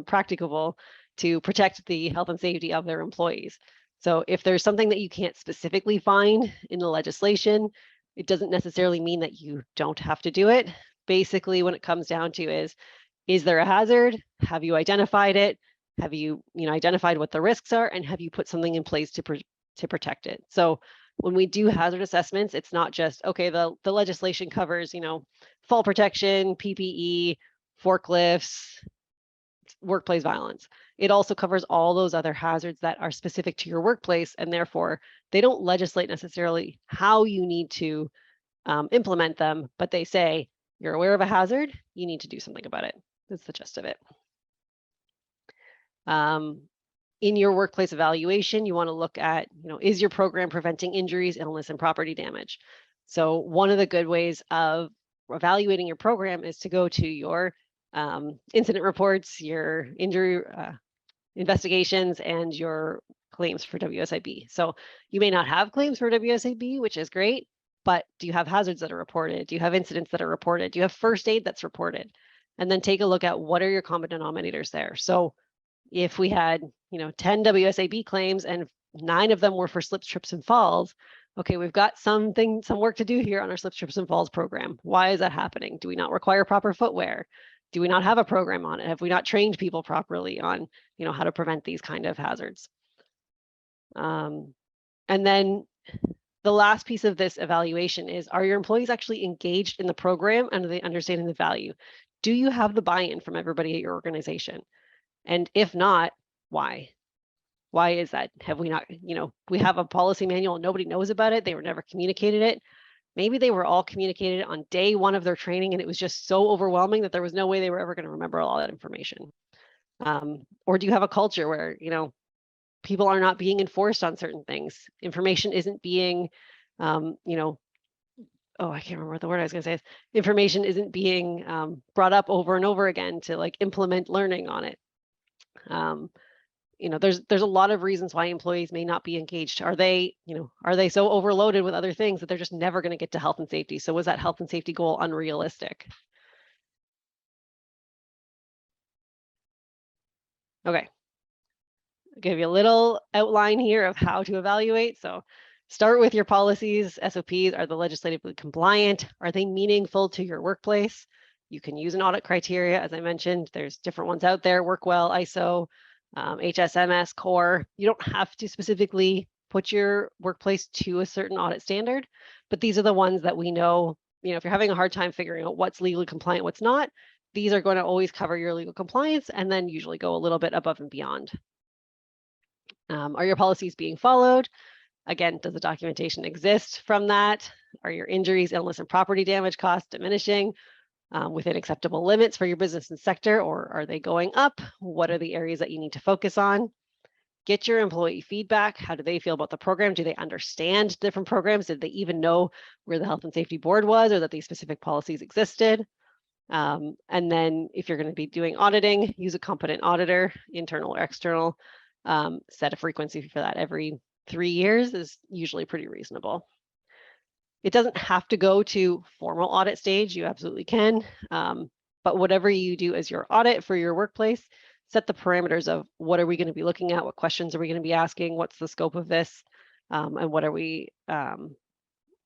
practicable to protect the health and safety of their employees. So if there's something that you can't specifically find in the legislation, it doesn't necessarily mean that you don't have to do it. Basically, when it comes down to is there a hazard? Have you identified it? Have you, identified what the risks are? And have you put something in place to protect it? So when we do hazard assessments, it's not just, okay, the legislation covers, fall protection, PPE, forklifts, workplace violence. It also covers all those other hazards that are specific to your workplace, and therefore they don't legislate necessarily how you need to implement them, but they say you're aware of a hazard, you need to do something about it. That's the gist of it. In your workplace evaluation, you want to look at, is your program preventing injuries, illness, and property damage? So one of the good ways of evaluating your program is to go to your incident reports, your injury investigations, and your claims for WSIB. So you may not have claims for WSIB, which is great, but do you have hazards that are reported? Do you have incidents that are reported? Do you have first aid that's reported? And then take a look at what are your common denominators there. So if we had, 10 WSIB claims and 9 of them were for slips, trips, and falls, okay, we've got some work to do here on our slips, trips, and falls program. Why is that happening? Do we not require proper footwear? Do we not have a program on it? Have we not trained people properly on, how to prevent these kind of hazards? And then the last piece of this evaluation is, are your employees actually engaged in the program and are they understanding the value? Do you have the buy-in from everybody at your organization? And if not, why? Why is that? Have we not, we have a policy manual and nobody knows about it. They were never communicated it. Maybe they were all communicated on day 1 of their training and it was just so overwhelming that there was no way they were ever going to remember all that information. Or do you have a culture where, people are not being enforced on certain things? Information isn't being, I can't remember what the word I was going to say is. Information isn't being brought up over and over again to implement learning on it. There's a lot of reasons why employees may not be engaged. Are they so overloaded with other things that they're just never going to get to health and safety? So was that health and safety goal unrealistic? Okay. I'll give you a little outline here of how to evaluate. So start with your policies, SOPs. Are they legislatively compliant? Are they meaningful to your workplace? You can use an audit criteria. As I mentioned, there's different ones out there, Workwell, ISO, HSMS, CORE. You don't have to specifically put your workplace to a certain audit standard, but these are the ones that we know, if you're having a hard time figuring out what's legally compliant, what's not, these are going to always cover your legal compliance and then usually go a little bit above and beyond. Are your policies being followed? Again, does the documentation exist from that? Are your injuries, illness, and property damage costs diminishing within acceptable limits for your business and sector, or are they going up? What are the areas that you need to focus on? Get your employee feedback. How do they feel about the program? Do they understand different programs? Did they even know where the Health and Safety Board was or that these specific policies existed? And then if you're going to be doing auditing, use a competent auditor, internal or external. Set a frequency for that every 3 years is usually pretty reasonable. It doesn't have to go to formal audit stage. You absolutely can. But whatever you do as your audit for your workplace, set the parameters of what are we going to be looking at? What questions are we going to be asking? What's the scope of this? And what are we,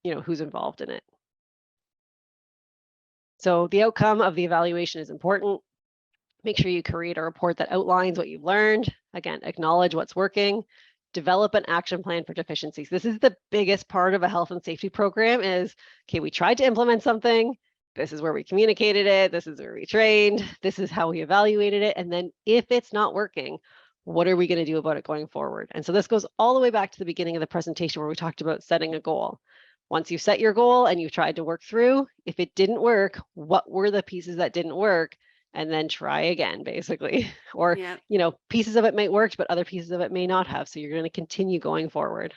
who's involved in it? So the outcome of the evaluation is important. Make sure you create a report that outlines what you've learned. Again, acknowledge what's working. Develop an action plan for deficiencies. This is the biggest part of a health and safety program is, okay, we tried to implement something. This is where we communicated it. This is where we trained. This is how we evaluated it. And then if it's not working, what are we going to do about it going forward? And so this goes all the way back to the beginning of the presentation where we talked about setting a goal. Once you set your goal and you've tried to work through, if it didn't work, what were the pieces that didn't work? And then try again, basically. Or, pieces of it may work, but other pieces of it may not have. So you're going to continue going forward.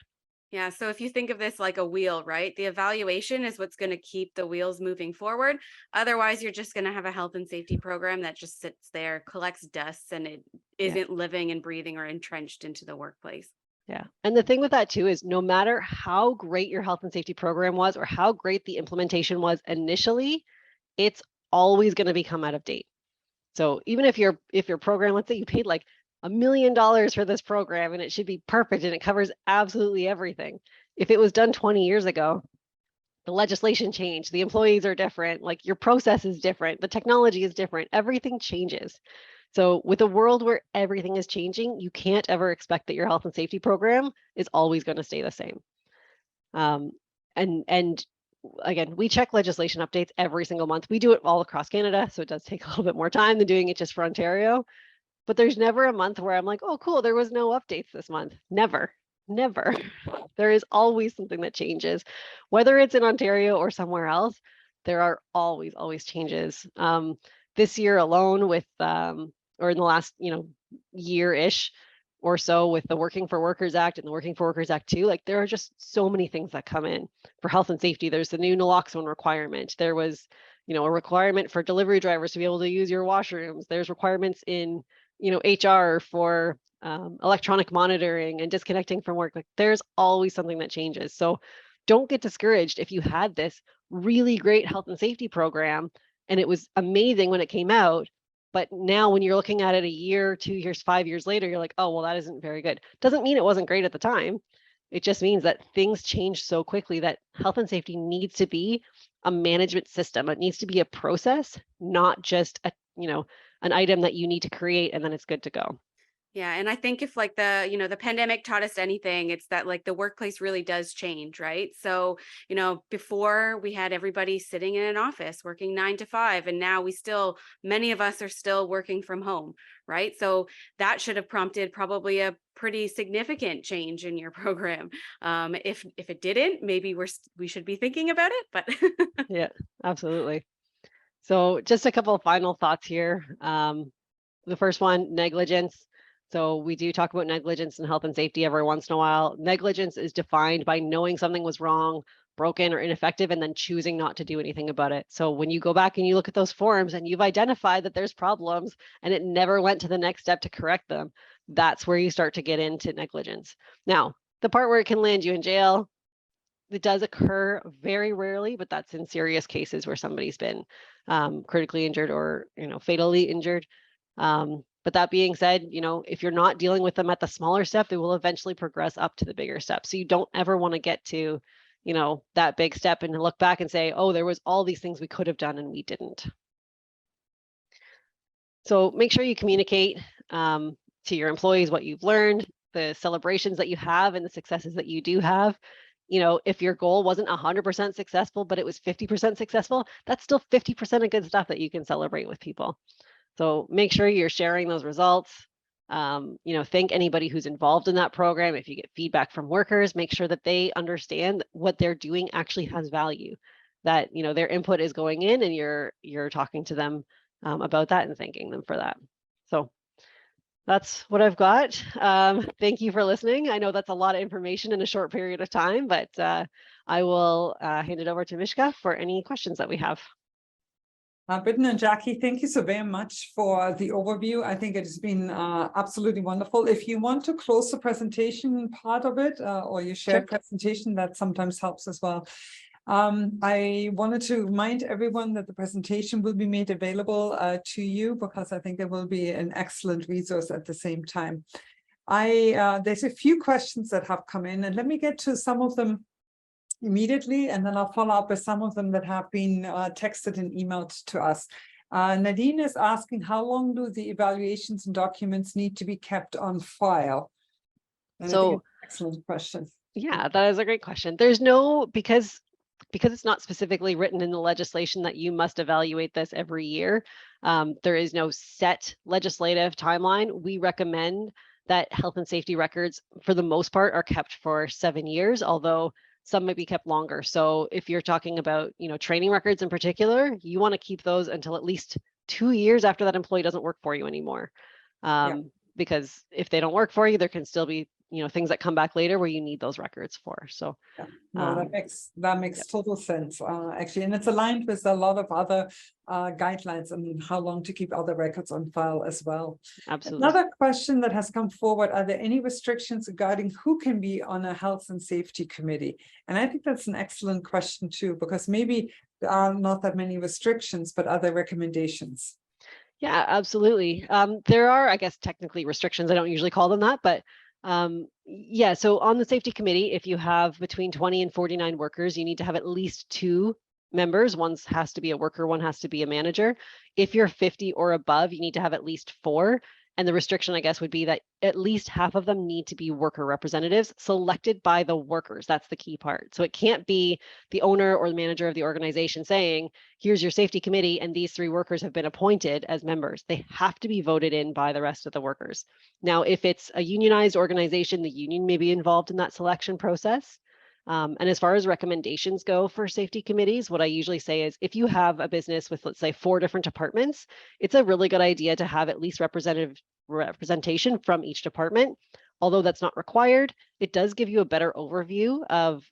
Yeah, so if you think of this like a wheel, right? The evaluation is what's going to keep the wheels moving forward. Otherwise, you're just going to have a health and safety program that just sits there, collects dust, and it isn't living and breathing or entrenched into the workplace. Yeah. And the thing with that too is no matter how great your health and safety program was or how great the implementation was initially, it's always going to become out of date. So even if your program, let's say you paid like $1 million for this program and it should be perfect and it covers absolutely everything. If it was done 20 years ago, the legislation changed, the employees are different, like your process is different, the technology is different, everything changes. So with a world where everything is changing, you can't ever expect that your health and safety program is always going to stay the same. And again, we check legislation updates every single month. We do it all across Canada, so it does take a little bit more time than doing it just for Ontario. But there's never a month where I'm like, oh, cool, there was no updates this month. Never. There is always something that changes. Whether it's in Ontario or somewhere else, there are always changes. This year alone with, or in the last, year-ish or so with the Working for Workers Act and the Working for Workers Act 2, like there are just so many things that come in for health and safety. There's the new naloxone requirement. There was, a requirement for delivery drivers to be able to use your washrooms. There's requirements in, HR for electronic monitoring and disconnecting from work. Like there's always something that changes. So don't get discouraged if you had this really great health and safety program and it was amazing when it came out. But now when you're looking at it a year, 2 years, 5 years later, you're like, oh, well, that isn't very good. Doesn't mean it wasn't great at the time. It just means that things change so quickly that health and safety needs to be a management system. It needs to be a process, not just an item that you need to create and then it's good to go. Yeah. And I think if like the pandemic taught us anything, it's that like the workplace really does change, right? So, before we had everybody sitting in an office working 9 to 5, and now many of us are still working from home, right? So that should have prompted probably a pretty significant change in your program. If it didn't, maybe we should be thinking about it, but yeah, absolutely. So just a couple of final thoughts here. The first one, negligence. So we do talk about negligence in health and safety every once in a while. Negligence is defined by knowing something was wrong, broken, or ineffective, and then choosing not to do anything about it. So when you go back and you look at those forms and you've identified that there's problems and it never went to the next step to correct them, that's where you start to get into negligence. Now, the part where it can land you in jail, it does occur very rarely, but that's in serious cases where somebody's been critically injured or fatally injured. But that being said, if you're not dealing with them at the smaller step, they will eventually progress up to the bigger step. So you don't ever want to get to, that big step and look back and say, oh, there was all these things we could have done and we didn't. So make sure you communicate to your employees what you've learned, the celebrations that you have and the successes that you do have. if your goal wasn't 100% successful, but it was 50% successful, that's still 50% of good stuff that you can celebrate with people. So make sure you're sharing those results. Thank anybody who's involved in that program. If you get feedback from workers, make sure that they understand what they're doing actually has value, that, their input is going in and you're talking to them about that and thanking them for that. So that's what I've got. Thank you for listening. I know that's a lot of information in a short period of time, but I will hand it over to Mishka for any questions that we have. Britton and Jackie, thank you so very much for the overview. I think it has been absolutely wonderful. If you want to close the presentation part of it or your shared presentation, that sometimes helps as well. I wanted to remind everyone that the presentation will be made available to you, because I think it will be an excellent resource at the same time. There's a few questions that have come in, and let me get to some of them immediately, and then I'll follow up with some of them that have been texted and emailed to us. Nadine is asking, how long do the evaluations and documents need to be kept on file? And so, excellent question. Yeah, that is a great question. There's no, because it's not specifically written in the legislation that you must evaluate this every year. There is no set legislative timeline. We recommend that health and safety records, for the most part, are kept for 7 years, although some may be kept longer. So if you're talking about, training records in particular, you want to keep those until at least 2 years after that employee doesn't work for you anymore. Because if they don't work for you, there can still be, things that come back later where you need those records for. So no, that makes total sense, actually, and it's aligned with a lot of other guidelines on how long to keep other records on file as well. Absolutely. Another question that has come forward: are there any restrictions regarding who can be on a health and safety committee? And I think that's an excellent question too, because maybe there are not that many restrictions, but are there recommendations? Yeah, absolutely. There are, I guess, technically restrictions. I don't usually call them that, but yeah, so on the safety committee, if you have between 20 and 49 workers, you need to have at least 2 members. One has to be a worker, one has to be a manager. If you're 50 or above, you need to have at least 4. And the restriction, I guess, would be that at least half of them need to be worker representatives selected by the workers. That's the key part. So it can't be the owner or the manager of the organization saying, here's your safety committee, and these 3 workers have been appointed as members. They have to be voted in by the rest of the workers. Now, if it's a unionized organization, the union may be involved in that selection process. And as far as recommendations go for safety committees, what I usually say is, if you have a business with, let's say, 4 different departments, it's a really good idea to have at least representation from each department. Although that's not required, it does give you a better overview of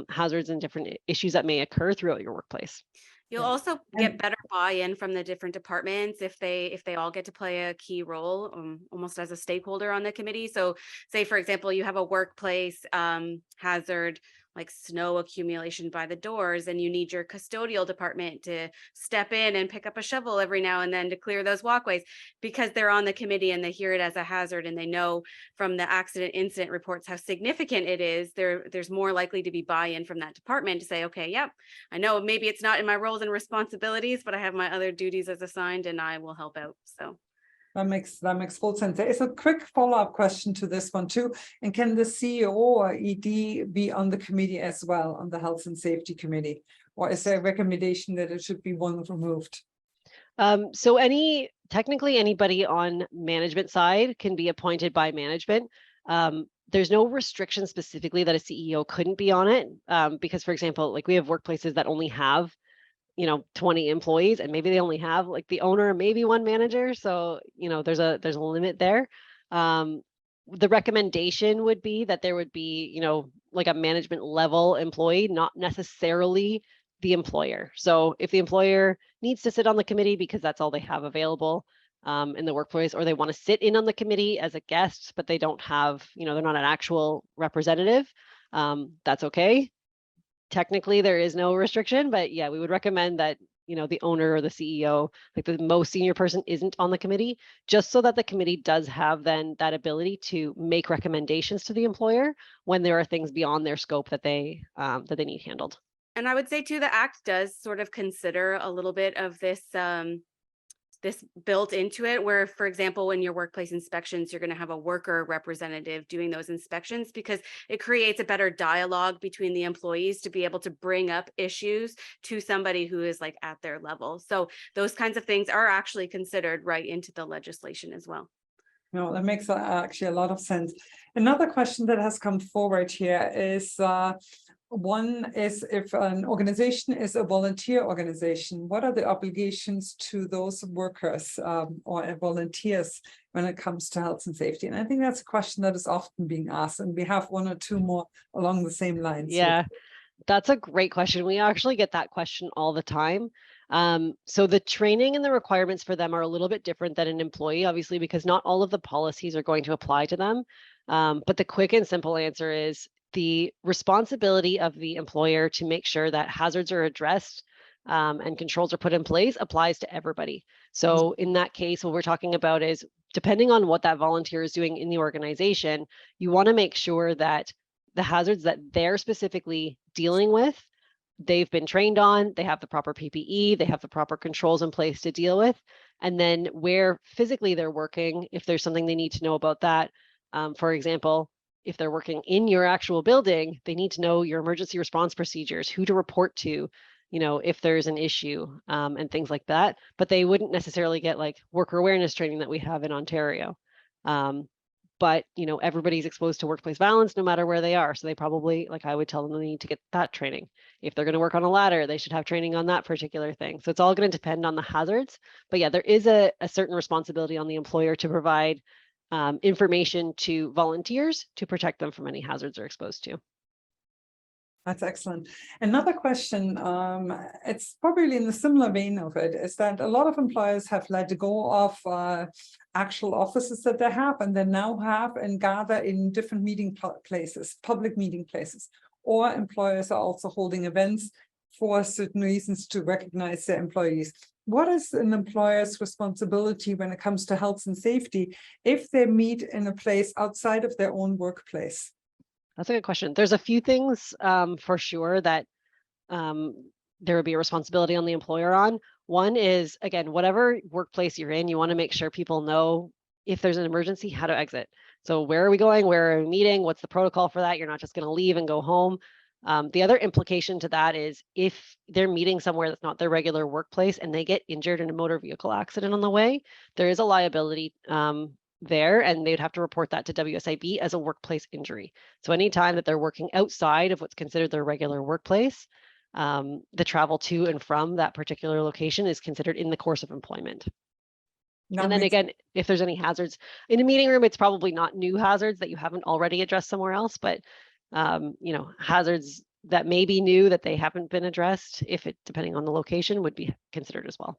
hazards and different issues that may occur throughout your workplace. You'll also get better buy-in from the different departments if they all get to play a key role, almost as a stakeholder on the committee. So say, for example, you have a workplace hazard like snow accumulation by the doors, and you need your custodial department to step in and pick up a shovel every now and then to clear those walkways, because they're on the committee and they hear it as a hazard and they know from the accident incident reports how significant it is. There's more likely to be buy-in from that department to say, okay, yep, I know maybe it's not in my roles and responsibilities, but I have my other duties as assigned and I will help out. So that makes full sense. There is a quick follow-up question to this one too. And can the CEO or ED be on the committee as well, on the health and safety committee? Or is there a recommendation that it should be one removed? So technically anybody on management side can be appointed by management. There's no restriction specifically that a CEO couldn't be on it. Because, for example, like we have workplaces that only have 20 employees, and maybe they only have like the owner, maybe 1 manager. So, there's a limit there. The recommendation would be that there would be, like a management level employee, not necessarily the employer. So if the employer needs to sit on the committee because that's all they have available in the workplace, or they want to sit in on the committee as a guest, but they don't have, they're not an actual representative, that's okay. Technically, there is no restriction, but yeah, we would recommend that, the owner or the CEO, like the most senior person, isn't on the committee, just so that the committee does have then that ability to make recommendations to the employer when there are things beyond their scope that they need handled. And I would say too, the Act does sort of consider a little bit of this this built into it, where, for example, in your workplace inspections, you're going to have a worker representative doing those inspections, because it creates a better dialogue between the employees to be able to bring up issues to somebody who is like at their level. So those kinds of things are actually considered right into the legislation as well. No, that makes actually a lot of sense. Another question that has come forward here is one is, if an organization is a volunteer organization, what are the obligations to those workers or volunteers when it comes to health and safety? And I think that's a question that is often being asked, and we have one or two more along the same lines. Yeah, that's a great question. We actually get that question all the time. So the training and the requirements for them are a little bit different than an employee, obviously, because not all of the policies are going to apply to them. But the quick and simple answer is the responsibility of the employer to make sure that hazards are addressed and controls are put in place applies to everybody. So in that case, what we're talking about is, depending on what that volunteer is doing in the organization, you want to make sure that the hazards that they're specifically dealing with, they've been trained on, they have the proper PPE, they have the proper controls in place to deal with. And then where physically they're working, if there's something they need to know about that, for example, if they're working in your actual building, they need to know your emergency response procedures, who to report to, if there's an issue, and things like that. But they wouldn't necessarily get like worker awareness training that we have in Ontario. But everybody's exposed to workplace violence no matter where they are. So they probably, like, I would tell them they need to get that training. If they're going to work on a ladder, they should have training on that particular thing. So it's all going to depend on the hazards. But yeah, there is a certain responsibility on the employer to provide information to volunteers to protect them from any hazards they're exposed to. That's excellent. Another question, it's probably in the similar vein of it, is that a lot of employers have let go of actual offices that they have, and they now have and gather in different meeting places, public meeting places, or employers are also holding events for certain reasons to recognize their employees. What is an employer's responsibility when it comes to health and safety if they meet in a place outside of their own workplace? That's a good question. There's a few things for sure that there would be a responsibility on the employer on. One is, again, whatever workplace you're in, you want to make sure people know if there's an emergency, how to exit. So where are we going? Where are we meeting? What's the protocol for that? You're not just going to leave and go home. The other implication to that is, if they're meeting somewhere that's not their regular workplace and they get injured in a motor vehicle accident on the way, there is a liability there, and they'd have to report that to WSIB as a workplace injury. So anytime that they're working outside of what's considered their regular workplace, the travel to and from that particular location is considered in the course of employment. And then again, if there's any hazards in a meeting room, it's probably not new hazards that you haven't already addressed somewhere else, but hazards that may be new that they haven't been addressed, depending on the location, would be considered as well.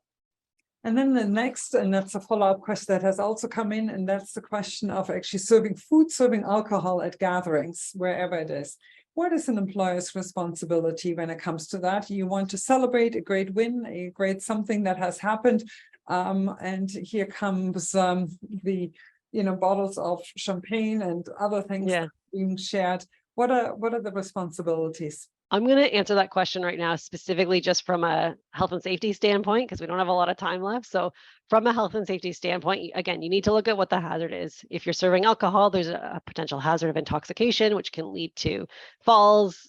And then the next, and that's a follow-up question that has also come in, and that's the question of actually serving alcohol at gatherings, wherever it is. What is an employer's responsibility when it comes to that? You want to celebrate a great win, a great something that has happened, and here comes the bottles of champagne and other things being shared. What are the responsibilities? I'm going to answer that question right now, specifically just from a health and safety standpoint, because we don't have a lot of time left. So from a health and safety standpoint, again, you need to look at what the hazard is. If you're serving alcohol, there's a potential hazard of intoxication, which can lead to falls,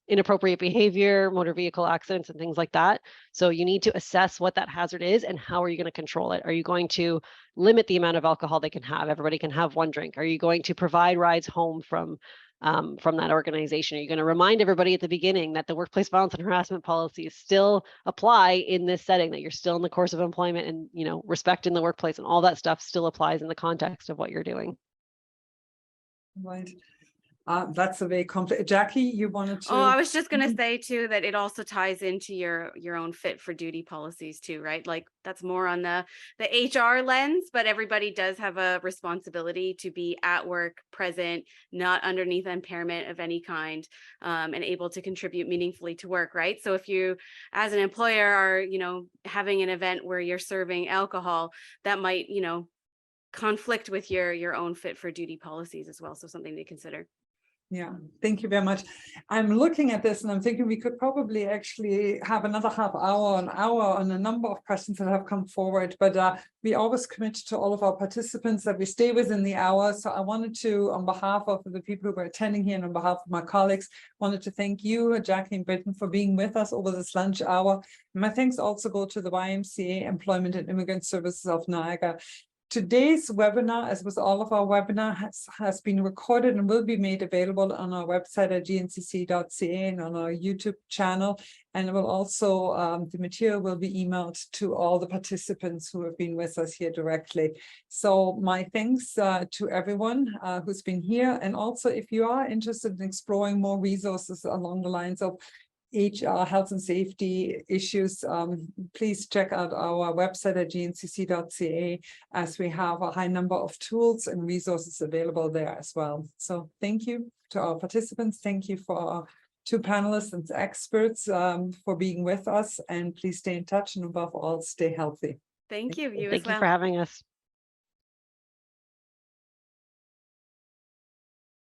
inappropriate behavior, motor vehicle accidents, and things like that. So you need to assess what that hazard is and how are you going to control it? Are you going to limit the amount of alcohol they can have? Everybody can have one drink. Are you going to provide rides home from that organization? Are you going to remind everybody at the beginning that the workplace violence and harassment policies still apply in this setting, that you're still in the course of employment, and respect in the workplace and all that stuff still applies in the context of what you're doing? Right. That's a very complex. Jackie, you wanted to? Oh, I was just going to say too that it also ties into your own fit for duty policies too, right? Like that's more on the HR lens, but everybody does have a responsibility to be at work, present, not underneath impairment of any kind, and able to contribute meaningfully to work, right? So if you, as an employer, are having an event where you're serving alcohol, that might conflict with your own fit for duty policies as well. So something to consider. Yeah, thank you very much. I'm looking at this and I'm thinking we could probably actually have another half hour, an hour on a number of questions that have come forward, but we always commit to all of our participants that we stay within the hour. So I wanted to, on behalf of the people who were attending here and on behalf of my colleagues, wanted to thank you, Jackie and Britton, for being with us over this lunch hour. My thanks also go to the YMCA Employment and Immigrant Services of Niagara. Today's webinar, as with all of our webinar, has been recorded and will be made available on our website at gncc.ca and on our YouTube channel. And it will also, the material will be emailed to all the participants who have been with us here directly. So my thanks to everyone who's been here. And also, if you are interested in exploring more resources along the lines of HR, health and safety issues, please check out our website at gncc.ca, as we have a high number of tools and resources available there as well. So thank you to our participants. Thank you for our two panelists and experts for being with us, and please stay in touch, and above all, stay healthy. Thank you. You as Thank you well. for having us.